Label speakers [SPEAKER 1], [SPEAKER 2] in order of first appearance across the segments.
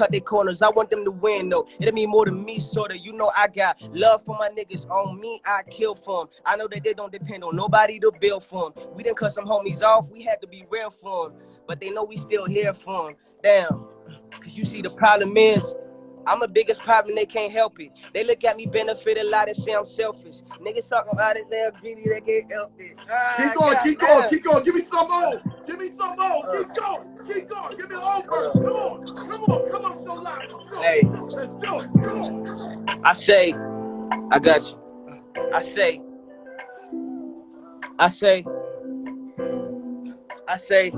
[SPEAKER 1] cut their corners. I want them to win, though. It'll mean more to me, sorta. You know I got love for my niggas. On me, I kill for them. I know that they don't depend on nobody to build for them. We done cut some homies off. We had to be real for them. But they know we still here for them. Damn. Because you see, the problem is, I'm the biggest problem, they can't help it. They look at me benefit a lot and say I'm selfish. Niggas talking about it, they're greedy, they can't help it.
[SPEAKER 2] Keep going, keep going, keep going. Give me some more. Give me some more. Keep going, keep going. Give me the whole verse. Come on, come on, come on, so loud.
[SPEAKER 1] Hey,
[SPEAKER 2] let's do it. Come on.
[SPEAKER 1] I say, I got you. I say,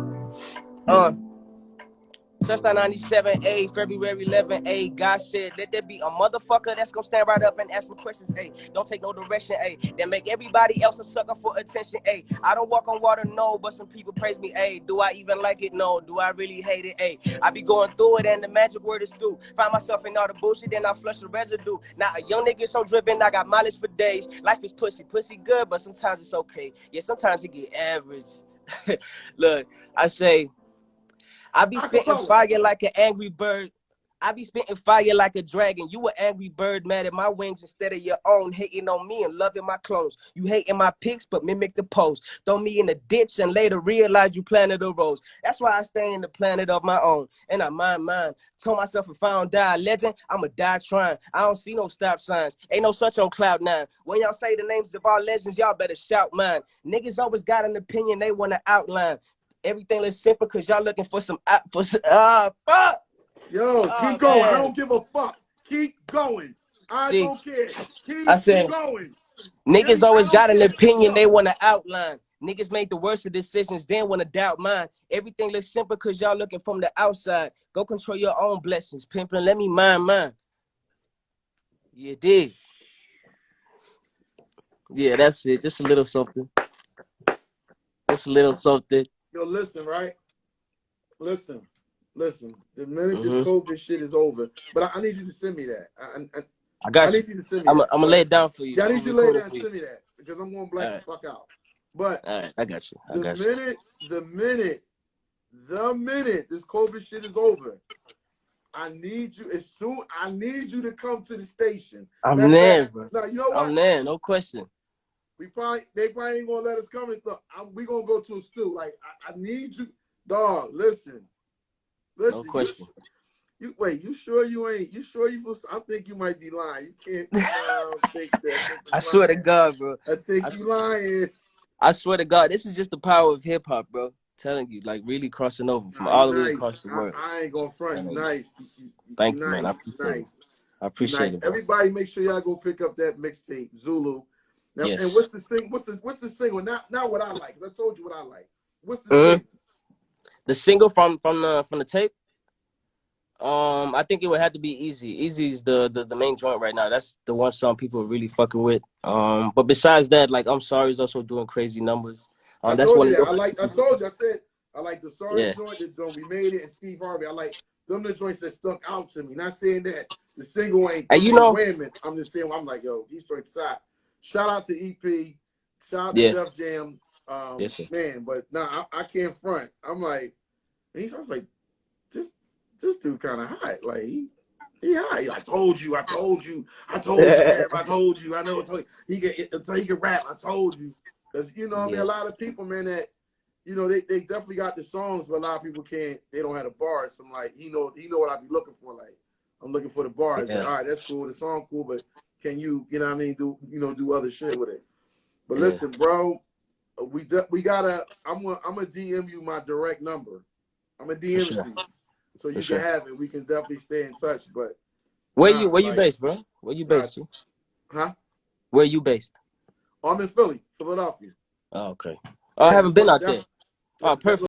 [SPEAKER 1] Touchdown 97, February 11, God said, let there be a motherfucker that's gonna stand right up and ask some questions, don't take no direction, that make everybody else a sucker for attention, I don't walk on water, no, but some people praise me, do I even like it? No. Do I really hate it? I be going through it and the magic word is through. Find myself in all the bullshit, then I flush the residue. Now a young nigga so driven, I got mileage for days. Life is pussy good, but sometimes it's okay. Yeah, sometimes it get average. Look, I say, I be spitting fire like an angry bird. I be spitting fire like a dragon. You an angry bird mad at my wings instead of your own, hating on me and loving my clones. You hating my pics but mimic the pose. Throw me in the ditch and later realize you planted a rose. That's why I stay in the planet of my own. And I mind mine. Told myself if I don't die a legend, I'ma die trying. I don't see no stop signs. Ain't no such on cloud nine. When y'all say the names of our legends, y'all better shout mine. Niggas always got an opinion they want to outline. Everything looks simple because y'all looking for some fuck.
[SPEAKER 2] Yo, keep going. Man. I don't give a fuck. Keep going. I don't care. Keep going.
[SPEAKER 1] Niggas always got an opinion they want to outline. Niggas make the worst of decisions, then want to doubt mine. Everything looks simple because y'all looking from the outside. Go control your own blessings. Pimpin', let me mind mine. You did. Yeah, that's it. Just a little something. Just a little something.
[SPEAKER 2] Yo, listen, right? Listen. The minute this COVID shit is over, but I need you to send me that.
[SPEAKER 1] I got you.
[SPEAKER 2] I need you to send me
[SPEAKER 1] I'm
[SPEAKER 2] that.
[SPEAKER 1] I'm gonna lay it down for you.
[SPEAKER 2] Yeah, I need you to lay it down and send me that because I'm going black the fuck out. But
[SPEAKER 1] all right, I got you.
[SPEAKER 2] The minute this COVID shit is over, I need you I need you to come to the station.
[SPEAKER 1] I'm there, bro.
[SPEAKER 2] Now, you know what?
[SPEAKER 1] I'm there, no question.
[SPEAKER 2] They probably ain't gonna let us come and stuff. We gonna go to a stew. Like I need you, dog. Listen.
[SPEAKER 1] No question.
[SPEAKER 2] You sure you ain't? You sure you? I think you might be lying. You can't think that.
[SPEAKER 1] I swear to God, bro.
[SPEAKER 2] I think you lying.
[SPEAKER 1] I swear to God, this is just the power of hip hop, bro. Telling you, like really crossing over from all the way across the world.
[SPEAKER 2] I ain't gonna front. Nice.
[SPEAKER 1] Thank you, man. I appreciate it. I appreciate it. Bro.
[SPEAKER 2] Everybody, make sure y'all go pick up that mixtape, Zulu. Now,
[SPEAKER 1] yes.
[SPEAKER 2] And what's the single? Not what I like. I told you what I like. What's the single?
[SPEAKER 1] The single from the tape. I think it would have to be Easy. Easy is the main joint right now. That's the one song people are really fucking with. But besides that, like I'm Sorry is also doing crazy numbers.
[SPEAKER 2] That's one of I told you. I said I like the Sorry joint. The joint We Made It and Steve Harvey. I like them the joints that stuck out to me. Not saying that the single ain't.
[SPEAKER 1] And you know,
[SPEAKER 2] women. I'm just saying. I'm like, yo, these joints side. Shout out to EP. Shout out to Def Jam. Man, but nah, I can't front. I'm like, I was like, this dude kind of hot. Like he hot. I told you, man. I told you. I know. I told you. He can rap. I told you. Because you know, I mean, a lot of people, man, that you know, they definitely got the songs, but a lot of people can't. They don't have the bars. So I'm like, he know what I be looking for. Like I'm looking for the bars. Like, all right, that's cool. The song cool, but can you know what I mean? Do other shit with it. But listen, bro, we gotta. I'm gonna DM you my direct number. I'm gonna DM it to you, so you can have it. We can definitely stay in touch. But
[SPEAKER 1] where you based, bro? Where you based?
[SPEAKER 2] Huh?
[SPEAKER 1] Where you based?
[SPEAKER 2] I'm in Philadelphia.
[SPEAKER 1] Oh, okay. Oh, I haven't been out there. Oh, perfect.